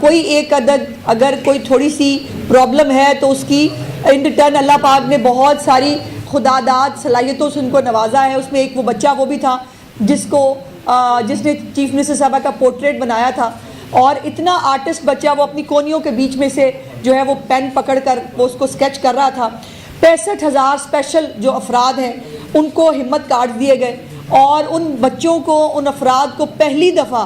کوئی ایک عدد اگر کوئی تھوڑی سی پرابلم ہے تو اس کی ان ریٹرن اللہ پاک نے بہت ساری خداداد صلاحیتوں سے ان کو نوازا ہے. اس میں ایک وہ بچہ وہ بھی تھا جس نے چیف منسٹر صاحبہ کا پورٹریٹ بنایا تھا, اور اتنا آرٹسٹ بچہ وہ اپنی کونیوں کے بیچ میں سے جو ہے وہ پین پکڑ کر وہ اس کو اسکیچ کر رہا تھا. 65,000 اسپیشل جو افراد ہیں ان کو ہمت کارڈ دیے گئے, اور ان بچوں کو, ان افراد کو پہلی دفعہ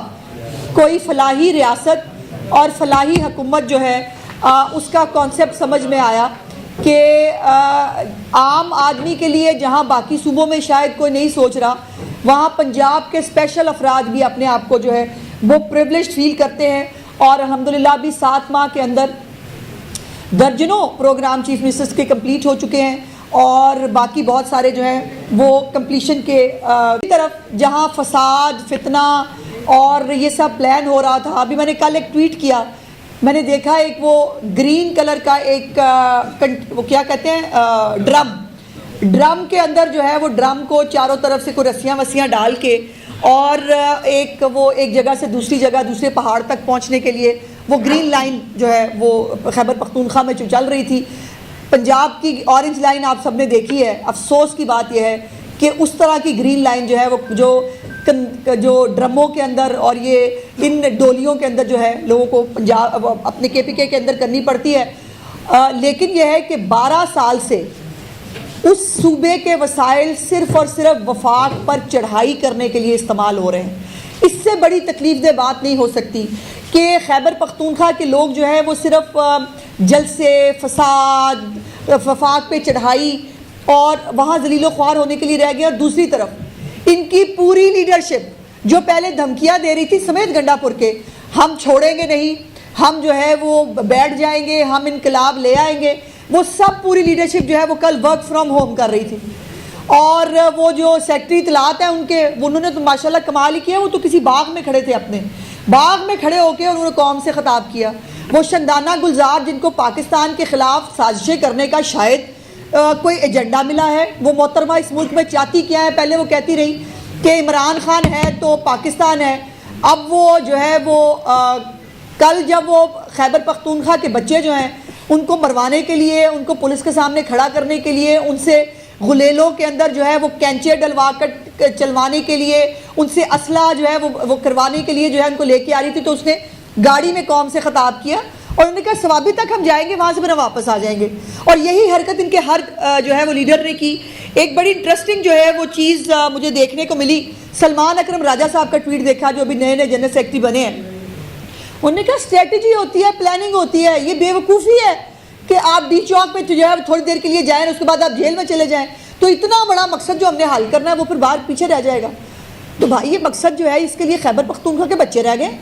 کوئی فلاحی ریاست اور فلاحی حکومت جو ہے اس کا کانسیپٹ سمجھ میں آیا کہ عام آدمی کے لیے جہاں باقی صوبوں میں شاید کوئی نہیں سوچ رہا, وہاں پنجاب کے اسپیشل افراد بھی اپنے آپ کو جو ہے وہ پریولیجڈ فیل کرتے ہیں. اور الحمدللہ بھی 7 ماہ کے اندر درجنوں پروگرام چیف منسٹرز کے کمپلیٹ ہو چکے ہیں, اور باقی بہت سارے جو ہیں وہ کمپلیشن کے طرف جہاں فساد فتنہ اور یہ سب پلان ہو رہا تھا. ابھی میں نے کل ایک ٹویٹ کیا, میں نے دیکھا ایک وہ گرین کلر کا ایک وہ کیا کہتے ہیں ڈرم کے اندر جو ہے وہ ڈرم کو چاروں طرف سے کوئی رسیاں وسیاں ڈال کے, اور ایک جگہ سے دوسری جگہ دوسرے پہاڑ تک پہنچنے کے لیے وہ گرین لائن جو ہے وہ خیبر پختونخوا میں جو چل رہی تھی. پنجاب کی اورنج لائن آپ سب نے دیکھی ہے. افسوس کی بات یہ ہے کہ اس طرح کی گرین لائن جو ہے وہ جو ڈرموں کے اندر اور یہ ان ڈولیوں کے اندر جو ہے لوگوں کو پنجاب اپنے KPK کے اندر کرنی پڑتی ہے. لیکن یہ ہے کہ 12 سال سے اس صوبے کے وسائل صرف اور صرف وفاق پر چڑھائی کرنے کے لیے استعمال ہو رہے ہیں. اس سے بڑی تکلیف دہ بات نہیں ہو سکتی کہ خیبر پختونخوا کے لوگ جو ہے وہ صرف جلسے, فساد, وفاق پہ چڑھائی اور وہاں ذلیل و خوار ہونے کے لیے رہ گئے. اور دوسری طرف ان کی پوری لیڈرشپ جو پہلے دھمکیاں دے رہی تھی سمیت گنڈا پور کے, ہم چھوڑیں گے نہیں, ہم جو ہے وہ بیٹھ جائیں گے, ہم انقلاب لے آئیں گے, وہ سب پوری لیڈرشپ جو ہے وہ کل ورک فرام ہوم کر رہی تھی. اور وہ جو سیکٹری اطلاعات ہیں انہوں نے تو ماشاءاللہ کمال ہی کیا. وہ تو کسی باغ میں کھڑے تھے, اپنے باغ میں کھڑے ہو کے انہوں نے قوم سے خطاب کیا. وہ شندانہ گلزار جن کو پاکستان کے خلاف سازشیں کرنے کا شاید کوئی ایجنڈا ملا ہے, وہ محترمہ اس ملک میں چاہتی کیا ہے؟ پہلے وہ کہتی رہی کہ عمران خان ہے تو پاکستان ہے. اب وہ جو ہے وہ کل جب وہ خیبر پختونخوا کے بچے جو ہیں ان کو مروانے کے لیے, ان کو پولیس کے سامنے کھڑا کرنے کے لیے, ان سے غلیلوں کے اندر جو ہے وہ کینچے ڈلوا کر چلوانے کے لیے, ان سے اسلحہ جو ہے وہ کروانے کے لیے جو ہے ان کو لے کے آ رہی تھی, تو اس نے گاڑی میں قوم سے خطاب کیا اور انہوں نے کہا ثوابی تک ہم جائیں گے, وہاں سے پھر ہم واپس آ جائیں گے. اور یہی حرکت ان کے ہر جو ہے وہ لیڈر نے کی. ایک بڑی انٹرسٹنگ جو ہے وہ چیز مجھے دیکھنے کو ملی, سلمان اکرم راجہ صاحب کا ٹویٹ دیکھا جو ابھی نئے جنرل سیکرٹری بنے ہیں. انہوں نے کہا اسٹریٹجی ہوتی ہے, پلاننگ ہوتی ہے, یہ بے وقوفی ہے کہ آپ ڈی چوک پہ جو ہے تھوڑی دیر کے لیے جائیں اس کے بعد آپ جیل میں چلے جائیں, تو اتنا بڑا مقصد جو ہم نے حل کرنا ہے وہ پھر باہر پیچھے رہ جائے گا. تو بھائی یہ مقصد جو ہے اس کے لیے خیبر پختونخوا کے بچے رہ گئے.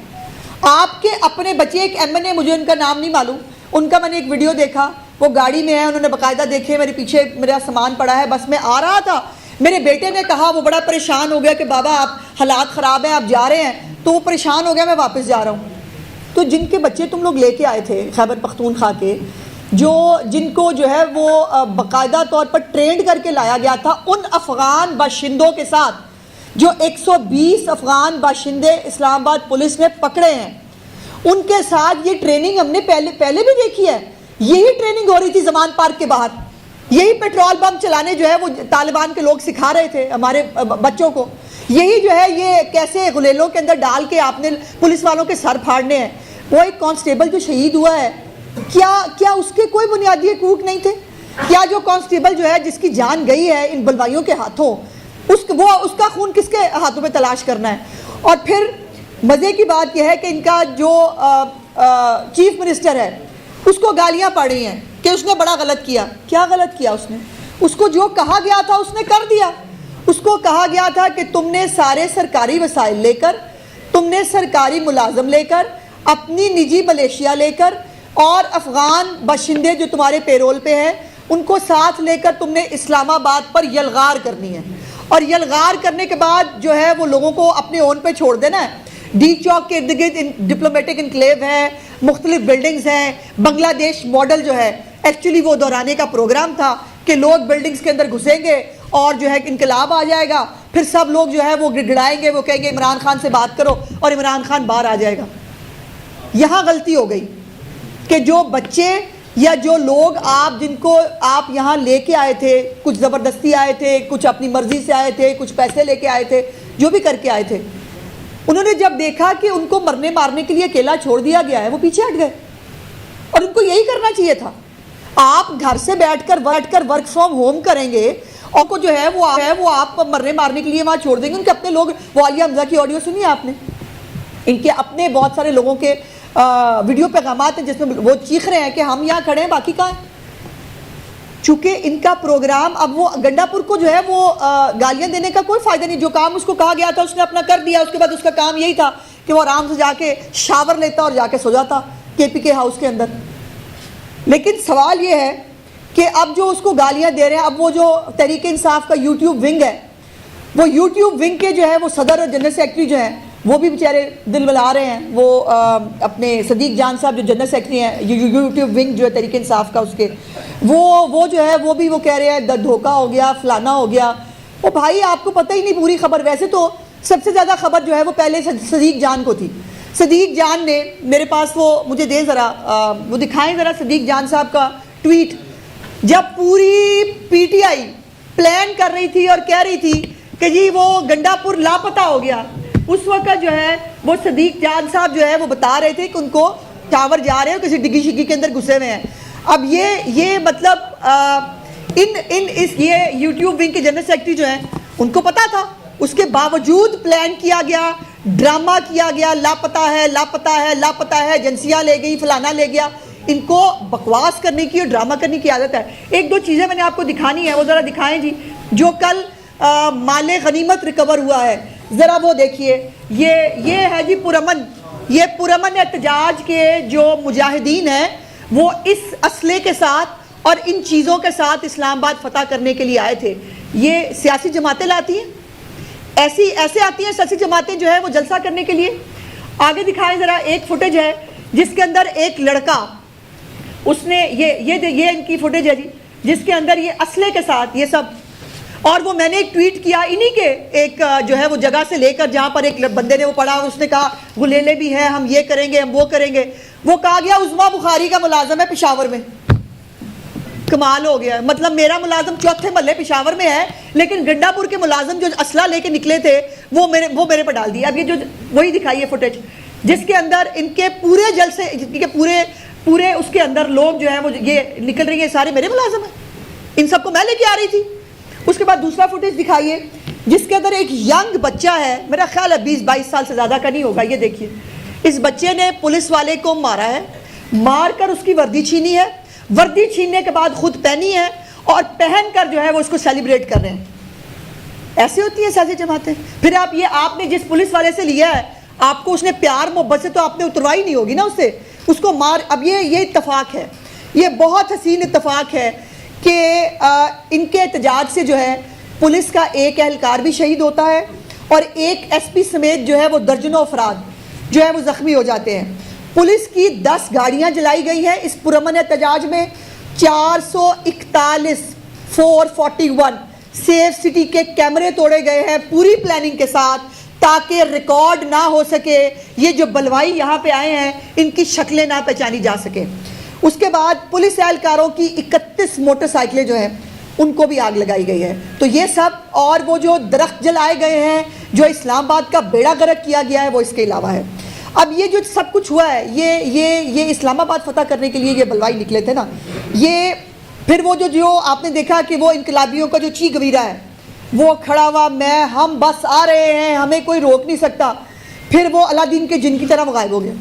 آپ کے اپنے بچے, ایک MNA مجھے ان کا نام نہیں معلوم, ان کا میں نے ایک ویڈیو دیکھا, وہ گاڑی میں ہے, انہوں نے باقاعدہ دیکھے میرے پیچھے میرا سامان پڑا ہے, بس میں آ رہا تھا, میرے بیٹے نے کہا, وہ بڑا پریشان ہو گیا کہ بابا آپ حالات خراب ہیں آپ جا رہے ہیں, تو وہ پریشان ہو گیا میں واپس جا رہا ہوں. تو جن کے بچے تم لوگ لے کے آئے تھے خیبر پختونخوا کے, جن کو جو ہے وہ باقاعدہ طور پر ٹرینڈ کر کے لایا گیا تھا, ان افغان باشندوں کے ساتھ جو 120 افغان باشندے اسلام آباد پولیس نے پکڑے ہیں, ان کے ساتھ یہ ٹریننگ ہم نے پہلے بھی دیکھی ہے. یہی ٹریننگ ہو رہی تھی زمان پارک کے باہر, یہی پیٹرول بم چلانے جو ہے وہ طالبان کے لوگ سکھا رہے تھے ہمارے بچوں کو, یہی جو ہے یہ کیسے غلیلوں کے اندر ڈال کے آپ نے پولیس والوں کے سر پھاڑنے ہیں. وہ ایک کانسٹیبل جو شہید ہوا ہے, کیا اس کے کوئی بنیادی حقوق نہیں تھے؟ کیا جو کانسٹیبل جو ہے جس کی جان گئی ہے ان بلوائیوں کے ہاتھوں, اس کا خون کس کے ہاتھوں میں تلاش کرنا ہے؟ اور پھر مزے کی بات یہ ہے کہ ان کا جو چیف منسٹر ہے اس کو گالیاں پڑ رہی ہیں کہ اس نے بڑا غلط کیا. کیا غلط کیا اس نے؟ اس کو جو کہا گیا تھا اس نے کر دیا. اس کو کہا گیا تھا کہ تم نے سارے سرکاری وسائل لے کر, تم نے سرکاری ملازم لے کر, اپنی نجی ملیشیا لے کر, اور افغان باشندے جو تمہارے پیرول پہ ہیں ان کو ساتھ لے کر تم نے اسلام آباد پر یلغار کرنی ہے, اور یلغار کرنے کے بعد جو ہے وہ لوگوں کو اپنے اون پہ چھوڑ دینا ہے. ڈی چوک کے ارد گرد ڈپلومیٹک انکلیو ہے, مختلف بلڈنگز ہیں, بنگلہ دیش ماڈل جو ہے ایکچولی وہ دہرانے کا پروگرام تھا کہ لوگ بلڈنگز کے اندر گھسیں گے اور جو ہے انقلاب آ جائے گا, پھر سب لوگ جو ہے وہ گڑگڑائیں گے, وہ کہیں گے عمران خان سے بات کرو, اور عمران خان باہر آ جائے گا. یہاں غلطی ہو گئی کہ جو بچے یا جو لوگ جن کو آپ یہاں لے کے آئے تھے، کچھ زبردستی آئے تھے، کچھ اپنی مرضی سے آئے تھے، کچھ پیسے لے کے آئے تھے، جو بھی کر کے آئے تھے، انہوں نے جب دیکھا کہ ان کو مرنے مارنے کے لیے اکیلا چھوڑ دیا گیا ہے، وہ پیچھے ہٹ گئے. اور ان کو یہی کرنا چاہیے تھا. آپ گھر سے بیٹھ کر ورک فرام ہوم کریں گے اور کو جو ہے وہ آپ مرنے مارنے کے لیے وہاں چھوڑ دیں گے. ان کے اپنے لوگ، وہ عالیہ حمزہ کی آڈیو سنی آپ نے، ان کے اپنے بہت سارے لوگوں کے ویڈیو پیغامات ہیں جس میں وہ چیخ رہے ہیں کہ ہم یہاں کھڑے ہیں، باقی کہاں ہیں. چونکہ ان کا پروگرام، اب وہ گنڈا پور کو جو ہے وہ گالیاں دینے کا کوئی فائدہ نہیں. جو کام اس کو کہا گیا تھا اس نے اپنا کر دیا. اس کے بعد اس کا کام یہی تھا کہ وہ آرام سے جا کے شاور لیتا اور جا کے سو جاتا KPK ہاؤس کے اندر. لیکن سوال یہ ہے کہ اب جو اس کو گالیاں دے رہے ہیں، اب وہ جو تحریک انصاف کا یوٹیوب ونگ ہے، وہ یوٹیوب ونگ کے جو ہے وہ صدر اور جنرل سیکرٹری جو ہیں، وہ بھی بیچارے دل ملا رہے ہیں. وہ اپنے صدیق جان صاحب جو جنرل سیکرٹری ہیں یوٹیوب ونگ جو ہے تحریک انصاف کا، اس کے وہ جو ہے وہ کہہ رہے ہیں دھوکہ ہو گیا، فلانا ہو گیا. وہ بھائی آپ کو پتہ ہی نہیں پوری خبر. ویسے تو سب سے زیادہ خبر جو ہے وہ پہلے صدیق جان کو تھی. صدیق جان نے میرے پاس وہ مجھے دیں ذرا، وہ دکھائیں ذرا صدیق جان صاحب کا ٹویٹ، جب پوری PTI پلان کر رہی تھی اور کہہ رہی تھی کہ جی وہ گنڈا پور لاپتہ ہو گیا. اس وقت جو ہے وہ صدیق جان صاحب جو ہے وہ بتا رہے تھے کہ ان کو ٹاور جا رہے ہیں، کسی ڈگی شگی کے اندر گھسے ہوئے ہیں. اب یہ مطلب یہ یوٹیوب ونگ کے جنرل سیکرٹری جو ہیں ان کو پتا تھا، اس کے باوجود پلان کیا گیا، ڈرامہ کیا گیا، لاپتہ ہے لاپتہ ہے لاپتہ ہے، ایجنسیاں لے گئی، فلانا لے گیا. ان کو بکواس کرنے کی اور ڈرامہ کرنے کی عادت ہے. ایک دو چیزیں میں نے آپ کو دکھانی ہے، وہ ذرا دکھائیں جی. جو کل مال غنیمت ریکور ہوا ہے، ذرا وہ دیکھیے. یہ ہے جی پرامن، یہ پرامن احتجاج کے جو مجاہدین ہیں وہ اس اسلحے کے ساتھ اور ان چیزوں کے ساتھ اسلام آباد فتح کرنے کے لیے آئے تھے. یہ سیاسی جماعتیں لاتی ہیں، ایسے آتی ہیں سیاسی جماعتیں جو ہے وہ جلسہ کرنے کے لیے. آگے دکھائیں ذرا. ایک فوٹیج ہے جس کے اندر ایک لڑکا، اس نے یہ ان کی فوٹیج ہے جی، جس کے اندر یہ اسلحے کے ساتھ یہ سب. اور وہ میں نے ایک ٹویٹ کیا انہی کے ایک جو ہے وہ جگہ سے لے کر، جہاں پر ایک بندے نے وہ پڑھا، اس نے کہا گلیلے بھی ہیں، ہم یہ کریں گے، ہم وہ کریں گے. وہ کہا گیا عظمیٰ بخاری کا ملازم ہے پشاور میں. کمال ہو گیا. مطلب میرا ملازم چوتھے محلے پشاور میں ہے، لیکن گنڈا پور کے ملازم جو اسلحہ لے کے نکلے تھے وہ میرے پہ ڈال دیا. اب یہ جو وہی دکھائیے فوٹیج جس کے اندر ان کے پورے جلسے کے پورے اس کے اندر لوگ جو ہیں وہ یہ نکل رہی ہیں، سارے میرے ملازم ہیں، ان سب کو میں لے کے آ رہی تھی. اس کے بعد دوسرا فوٹیج دکھائیے جس کے اندر ایک ینگ بچہ ہے، میرا خیال ہے 20-22 سال سے زیادہ کا نہیں ہوگا. یہ دیکھیے، اس بچے نے پولیس والے کو مارا ہے، مار کر اس کی وردی چھینی ہے، وردی چھیننے کے بعد خود پہنی ہے اور پہن کر جو ہے وہ اس کو سیلیبریٹ کر رہے ہیں. ایسے ہوتی ہیں سیاسی جماعتیں. پھر آپ نے جس پولیس والے سے لیا ہے، آپ کو اس نے پیار محبت سے تو آپ نے اتروائی نہیں ہوگی نا اس سے، اس کو مار. اب یہ اتفاق ہے، یہ بہت حسین اتفاق ہے کہ ان کے احتجاج سے جو ہے پولیس کا ایک اہلکار بھی شہید ہوتا ہے اور ایک SP سمیت جو ہے وہ درجنوں افراد جو ہے وہ زخمی ہو جاتے ہیں. پولیس کی 10 گاڑیاں جلائی گئی ہیں اس پرامن احتجاج میں. 441 441 سیف سٹی کے کیمرے توڑے گئے ہیں پوری پلاننگ کے ساتھ تاکہ ریکارڈ نہ ہو سکے. یہ جو بلوائی یہاں پہ آئے ہیں ان کی شکلیں نہ پہچانی جا سکیں. اس کے بعد پولیس اہلکاروں کی 31 موٹر سائیکلیں جو ہیں ان کو بھی آگ لگائی گئی ہے. تو یہ سب اور وہ جو درخت جلائے گئے ہیں، جو اسلام آباد کا بیڑا غرق کیا گیا ہے، وہ اس کے علاوہ ہے. اب یہ جو سب کچھ ہوا ہے، یہ اسلام آباد فتح کرنے کے لیے یہ بلوائی نکلے تھے نا. یہ پھر وہ جو آپ نے دیکھا کہ وہ انقلابیوں کا جو چی گویرہ ہے وہ کھڑا ہوا، ہم بس آ رہے ہیں، ہمیں کوئی روک نہیں سکتا. پھر وہ اللہ دین کے جن کی طرح غائب ہو گیا.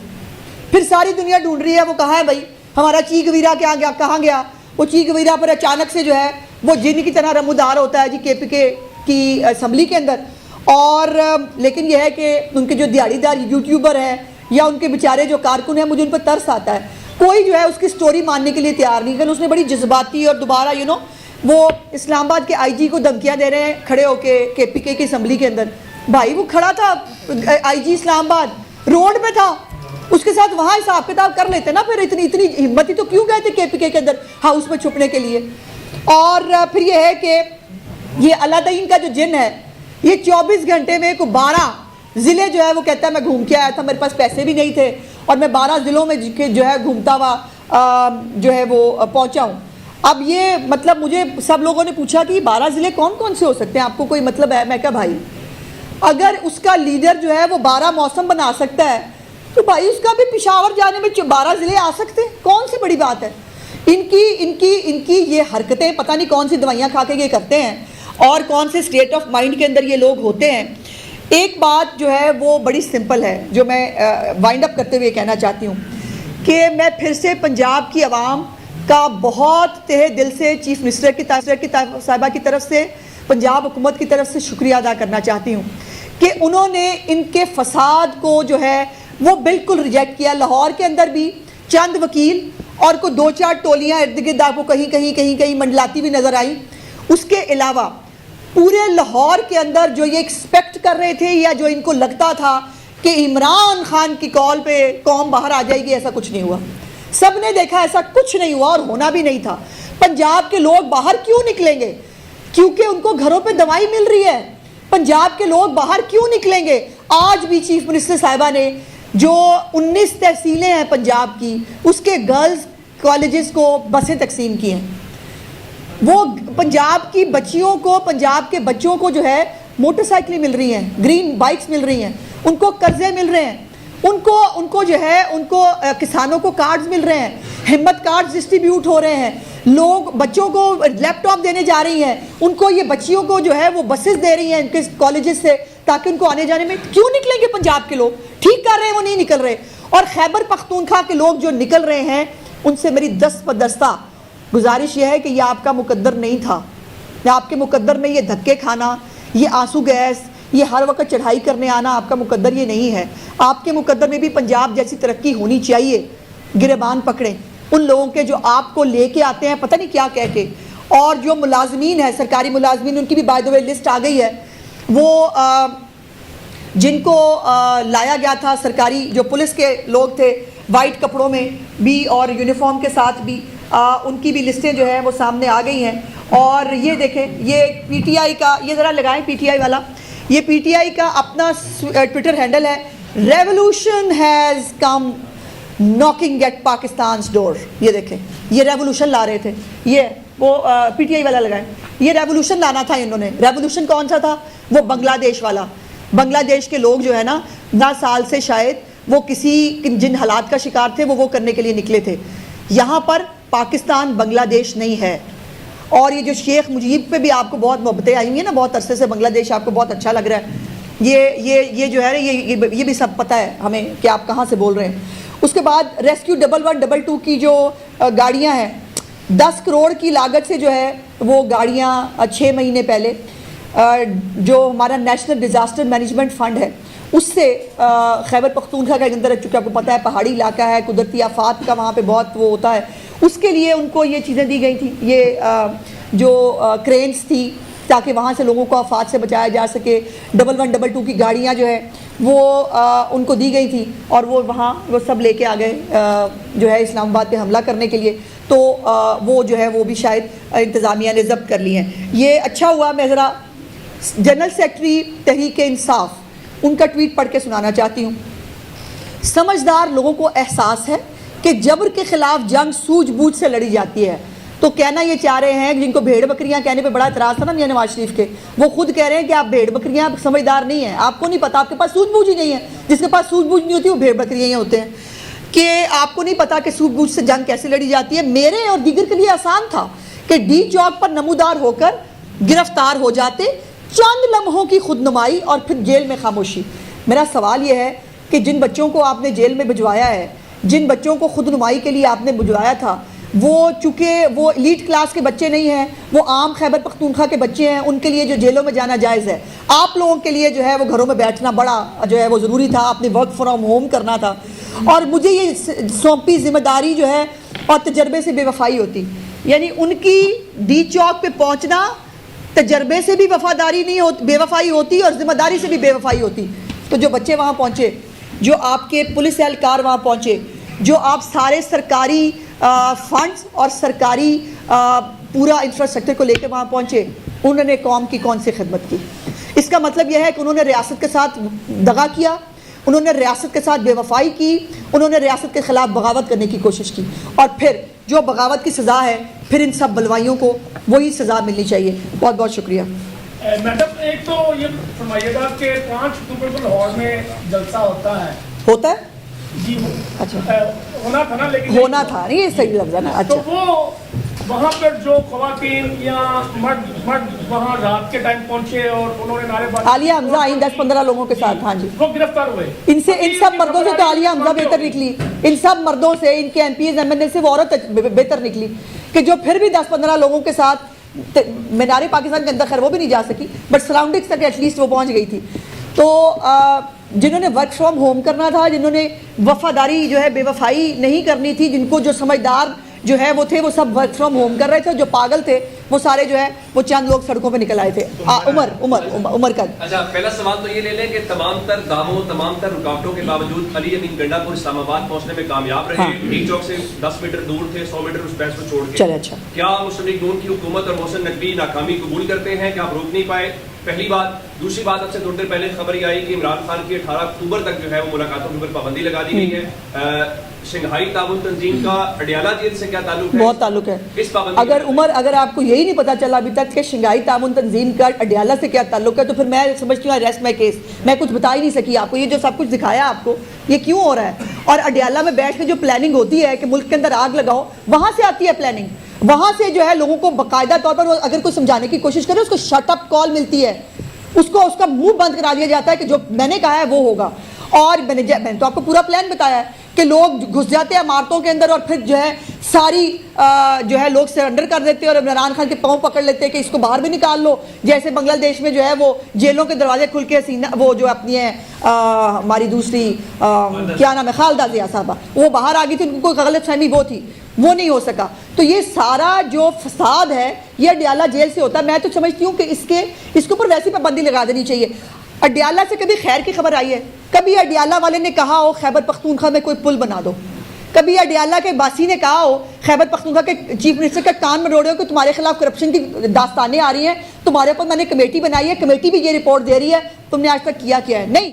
پھر ساری دنیا ڈھونڈ رہی ہے وہ کہاں ہے بھائی، ہمارا چی گویرہ کہاں گیا. وہ چی گویرہ پر اچانک سے جو ہے وہ جن کی طرح رمودار ہوتا ہے جی KPK کی اسمبلی کے اندر. اور لیکن یہ ہے کہ ان کے جو دیہڑی دار یوٹیوبر ہیں یا ان کے بیچارے جو کارکن ہیں، مجھے ان پر ترس آتا ہے. کوئی جو ہے اس کی سٹوری ماننے کے لیے تیار نہیں. لیکن اس نے بڑی جذباتی اور دوبارہ وہ اسلام آباد کے IG کو دھمکیاں دے رہے ہیں کھڑے ہو کے KPK کی اسمبلی کے اندر. بھائی وہ کھڑا تھا IG اسلام آباد روڈ پہ تھا، اس کے ساتھ وہاں حساب کتاب کر لیتے نا. پھر اتنی ہمت ہی تو کیوں گئے تھے KPK کے اندر ہاؤس میں چھپنے کے لیے. اور پھر یہ ہے کہ یہ علادین کا جو جن ہے یہ 24 گھنٹے میں 12 ضلع جو ہے وہ کہتا ہے میں گھوم کے آیا تھا، میرے پاس پیسے بھی نہیں تھے اور میں 12 ضلعوں میں جو ہے گھومتا ہوا جو ہے وہ پہنچا ہوں. اب یہ مطلب مجھے سب لوگوں نے پوچھا کہ 12 ضلع کون کون سے ہو سکتے ہیں, آپ کو کوئی مطلب ہے؟ میں کہا بھائی اگر اس کا لیڈر جو ہے وہ 12 موسم بنا سکتا ہے تو بھائی اس کا بھی پشاور جانے میں 12 ضلع آ سکتے ہیں, کون سی بڑی بات ہے. ان کی یہ حرکتیں پتہ نہیں کون سی دوائیاں کھا کے یہ کرتے ہیں اور کون سے اسٹیٹ آف مائنڈ کے اندر یہ لوگ ہوتے ہیں. ایک بات جو ہے وہ بڑی سمپل ہے جو میں وائنڈ اپ کرتے ہوئے کہنا چاہتی ہوں کہ میں پھر سے پنجاب کی عوام کا بہت تہہ دل سے چیف منسٹر کی صاحبہ کی طرف سے, پنجاب حکومت کی طرف سے شکریہ ادا کرنا چاہتی ہوں کہ انہوں نے ان کے فساد کو جو ہے وہ بالکل ریجیکٹ کیا. لاہور کے اندر بھی چند وکیل اور کوئی 2-4 ٹولیاں ارد گرد آپ کو کہیں منڈلاتی بھی نظر آئیں. اس کے علاوہ پورے لاہور کے اندر جو یہ ایکسپیکٹ کر رہے تھے یا جو ان کو لگتا تھا کہ عمران خان کی کال پہ قوم باہر آ جائے گی, ایسا کچھ نہیں ہوا. سب نے دیکھا ایسا کچھ نہیں ہوا اور ہونا بھی نہیں تھا. پنجاب کے لوگ باہر کیوں نکلیں گے؟ کیونکہ ان کو گھروں پہ دوائی مل رہی ہے. پنجاب کے لوگ باہر کیوں نکلیں گے؟ آج بھی چیف منسٹر صاحبہ نے جو 19 تحصیلیں ہیں پنجاب کی, اس کے گرلز کالجز کو بسیں تقسیم کی ہیں. وہ پنجاب کی بچیوں کو, پنجاب کے بچوں کو جو ہے موٹر سائیکلیں مل رہی ہیں, گرین بائکس مل رہی ہیں, ان کو قرضے مل رہے ہیں, ان کو جو ہے ان کو کسانوں کو کارڈز مل رہے ہیں, ہمت کارڈز ڈسٹریبیوٹ ہو رہے ہیں, لوگ بچوں کو لیپ ٹاپ دینے جا رہی ہیں, ان کو یہ بچیوں کو جو ہے وہ بسز دے رہی ہیں ان کے کالجز سے تاکہ ان کو آنے جانے میں. کیوں نکلیں گے پنجاب کے لوگ؟ ٹھیک کر رہے ہیں, وہ نہیں نکل رہے. اور خیبر پختونخوا کے لوگ جو نکل رہے ہیں ان سے میری دست بدستہ گزارش یہ ہے کہ یہ آپ کا مقدر نہیں تھا. آپ کے مقدر میں یہ دھکے کھانا, یہ آنسو گیس, یہ ہر وقت چڑھائی کرنے آنا آپ کا مقدر یہ نہیں ہے. آپ کے مقدر میں بھی پنجاب جیسی ترقی ہونی چاہیے. گریبان پکڑیں ان لوگوں کے جو آپ کو لے کے آتے ہیں پتہ نہیں کیا کہہ کے. اور جو ملازمین ہیں, سرکاری ملازمین, ان کی بھی بائی دی وے لسٹ آ گئی ہے. وہ جن کو لایا گیا تھا, سرکاری جو پولیس کے لوگ تھے وائٹ کپڑوں میں بھی اور یونیفارم کے ساتھ بھی, ان کی بھی لسٹیں جو ہیں وہ سامنے آ گئی ہیں. اور یہ دیکھیں, یہ پی ٹی آئی کا, یہ ذرا لگائیں پی ٹی آئی والا, یہ پی ٹی آئی کا اپنا ٹویٹر ہینڈل ہے, revolution has come knocking at Pakistan's door. یہ دیکھیں, یہ ریولوشن لا رہے تھے, یہ وہ پی ٹی آئی والا لگائیں, یہ ریولوشن لانا تھا انہوں نے. ریولوشن کون سا تھا؟ وہ بنگلہ دیش والا. بنگلہ دیش کے لوگ جو ہے نا سال سے شاید وہ جن حالات کا شکار تھے وہ کرنے کے لیے نکلے تھے. یہاں پر پاکستان بنگلہ دیش نہیں ہے. اور یہ جو شیخ مجیب پہ بھی آپ کو بہت محبتیں آئی ہوئی ہیں نا, بہت عرصے سے بنگلہ دیش آپ کو بہت اچھا لگ رہا ہے, یہ جو ہے نا یہ بھی سب پتہ ہے ہمیں کہ آپ کہاں سے بول رہے ہیں. اس کے بعد ریسکیو 1122 کی جو گاڑیاں ہیں, 10 کروڑ کی لاگت سے جو ہے وہ گاڑیاں 6 مہینے پہلے جو ہمارا نیشنل ڈیزاسٹر مینجمنٹ فنڈ ہے اس سے خیبر پختونخوا کے اندر, چونکہ آپ کو پتہ ہے پہاڑی علاقہ ہے, قدرتی آفات کا وہاں پہ بہت وہ ہوتا ہے, اس کے لیے ان کو یہ چیزیں دی گئی تھیں, یہ جو کرینز تھی تاکہ وہاں سے لوگوں کو آفات سے بچایا جا سکے. 1122 کی گاڑیاں جو ہے وہ ان کو دی گئی تھی اور وہ وہاں وہ سب لے کے آ گئے جو ہے اسلام آباد پہ حملہ کرنے کے لیے. تو وہ جو ہے وہ بھی شاید انتظامیہ نے ضبط کر لی ہیں. یہ اچھا ہوا, میں ذرا جنرل سیکرٹری تحریک انصاف ان کا ٹویٹ پڑھ کے سنانا چاہتی ہوں. سمجھدار لوگوں کو احساس ہے کہ جبر کے خلاف جنگ سوجھ بوجھ سے لڑی جاتی ہے. تو کہنا یہ چاہ رہے ہیں جن کو بھیڑ بکریاں کہنے پہ بڑا اعتراض تھا نا میاں نواز شریف کے, وہ خود کہہ رہے ہیں کہ آپ بھیڑ بکریاں سمجھدار نہیں ہیں, آپ کو نہیں پتا, آپ کے پاس سوجھ بوجھ ہی نہیں ہے. جس کے پاس سوجھ بوجھ نہیں ہوتی وہ بھیڑ بکریاں ہی ہوتے ہیں. کہ آپ کو نہیں پتا کہ سوجھ بوجھ سے جنگ کیسے لڑی جاتی ہے. میرے اور دیگر کے لیے آسان تھا کہ ڈی چوک پر نمودار ہو کر گرفتار ہو جاتے, چند لمحوں کی خود نمائی اور پھر جیل میں خاموشی. میرا سوال یہ ہے کہ جن بچوں کو آپ نے جیل میں بھجوایا ہے, جن بچوں کو خود نمائی کے لیے آپ نے بھجوایا تھا, وہ چونکہ وہ ایلیٹ کلاس کے بچے نہیں ہیں, وہ عام خیبر پختونخوا کے بچے ہیں, ان کے لیے جو جیلوں میں جانا جائز ہے. آپ لوگوں کے لیے جو ہے وہ گھروں میں بیٹھنا بڑا جو ہے وہ ضروری تھا, آپ نے ورک فرام ہوم کرنا تھا. اور مجھے یہ سونپی ذمہ داری جو ہے اور تجربے سے بے وفائی ہوتی, یعنی ان کی ڈی چوک پہ پہنچنا تجربے سے بھی وفاداری نہیں ہوتی, بے وفائی ہوتی, اور ذمہ داری سے بھی بے وفائی ہوتی. تو جو بچے وہاں پہنچے, جو آپ کے پولیس اہلکار وہاں پہنچے, جو آپ سارے سرکاری فنڈز اور سرکاری پورا انفراسٹرکچر کو لے کے وہاں پہنچے, انہوں نے قوم کی کون سی خدمت کی؟ اس کا مطلب یہ ہے کہ انہوں نے ریاست کے ساتھ دغا کیا, انہوں نے ریاست کے ساتھ بے وفائی کی, انہوں نے ریاست کے خلاف بغاوت کرنے کی کوشش کی, اور پھر جو بغاوت کی سزا ہے پھر ان سب بلوائیوں کو وہی سزا ملنی چاہیے. بہت بہت شکریہ. میڈم ایک تو یہ فرمائیے گا کہ 5 اکتوبر کو لاہور میں جلسہ ہوتا ہے جی اچھا ہونا تھا نا, لیکن ہونا تھا نہیں, یہ صحیح لفظ ہے نا. اچھا تو وہ وہاں پر جو خواتین یا مرد وہاں رات کے ٹائم پہنچے اور انہوں نے نعرے بازی, عالیہ حمزہ آئیں 10-15 لوگوں کے ساتھ, ہاں جی وہ گرفتار ہوئے. ان سب مردوں سے تو عالیہ حمزہ بہتر نکلی, ان سب مردوں سے, ان کے ایم پیز ایم این اے سے وہ عورت بہتر نکلی کہ جو پھر بھی 10-15 لوگوں کے ساتھ مینار پاکستان کے اندر خیر وہ بھی نہیں جا سکی, بٹ سراؤنڈنگس تک ایٹ لیسٹ وہ پہنچ گئی تھی. تو جنہوں نے ورک فرام ہوم کرنا تھا, جنہوں نے وفاداری جو ہے بے وفائی نہیں کرنی تھی, جن کو جو سمجھدار جو ہے وہ تھے وہ سب ورک فرام ہوم کر رہے تھے, جو پاگل تھے وہ سارے جو ہے وہ چند لوگ سڑکوں پہ نکل آئے تھے. عمر کا اچھا پہلا سوال تو یہ لے لیں کہ تمام تر داموں تمام تر رکاوٹوں کے باوجود علی امین گنڈا کو اسلام آباد پہنچنے میں کامیاب رہے. ٹی چوک سے 10 میٹر دور تھے, 100 میٹر اس بیس کو چھوڑ کے. چلے اچھا, کیا مسلم لیگ نون کی حکومت اور محسن نقوی ناکامی قبول کرتے ہیں کہ آپ روک نہیں پائے؟ پہلی بات. دوسری بات, اب سے تھوڑی دیر پہلے خبر یہ آئی کہ عمران خان کی 18 اکتوبر تک جو ہے وہ ملاقاتوں کے اوپر پابندی لگا دی گئی ہے. شنگھائی تعاون تنظیم کا اڈیالہ جیل سے کیا تعلق ہے؟ بہت تعلق ہے. اس پابندی اگر آپ کو یہی نہیں پتا چلا ابھی تک کہ شنگھائی تعاون تنظیم کا اڈیالہ سے کیا تعلق ہے, تو پھر میں سمجھتی ہوں ریسٹ مائی کیس. میں کچھ بتا ہی نہیں سکی آپ کو, یہ جو سب کچھ دکھایا آپ کو یہ کیوں ہو رہا ہے. اور اڈیالہ میں بیٹھ کے جو پلاننگ ہوتی ہے کہ ملک کے اندر آگ لگاؤ, وہاں سے آتی ہے پلاننگ, وہاں سے جو ہے لوگوں کو باقاعدہ طور پر اگر کوئی سمجھانے کی کوشش کرے اس کو شٹ اپ کال ملتی ہے, اس کو اس کا منہ بند کرا دیا جاتا ہے کہ جو میں نے کہا ہے وہ ہوگا. اور میں نے تو آپ کو پورا پلان بتایا ہے کہ لوگ گھس جاتے ہیں عمارتوں کے اندر اور پھر جو ہے ساری جو ہے لوگ سرنڈر کر دیتے ہیں اور عمران خان کے پاؤں پکڑ لیتے ہیں کہ اس کو باہر بھی نکال لو. جیسے بنگلہ دیش میں جو ہے وہ جیلوں کے دروازے کھل کے وہ جو اپنی ہے ہماری دوسری کیا نام ہے خالدہ ضیاء صاحبہ, وہ باہر آ گئی تھی, ان کو کوئی غلط فہمی وہ تھی, وہ نہیں ہو سکا. تو یہ سارا جو فساد ہے یہ اڈیالہ جیل سے ہوتا ہے. میں تو سمجھتی ہوں کہ اس کے اوپر ویسی پابندی لگا دینی چاہیے. اڈیالہ سے کبھی خیر کی خبر آئی ہے؟ کبھی اڈیالہ والے نے کہا ہو خیبر پختونخوا میں کوئی پل بنا دو؟ کبھی اڈیالہ کے باسی نے کہا ہو خیبر پختونخوا کے چیف منسٹر کا کان میں روڑے ہو کہ تمہارے خلاف کرپشن کی داستانیں آ رہی ہیں, تمہارے اوپر میں نے کمیٹی بنائی ہے, کمیٹی بھی یہ رپورٹ دے رہی ہے, تم نے آج تک کیا ہے؟ نہیں.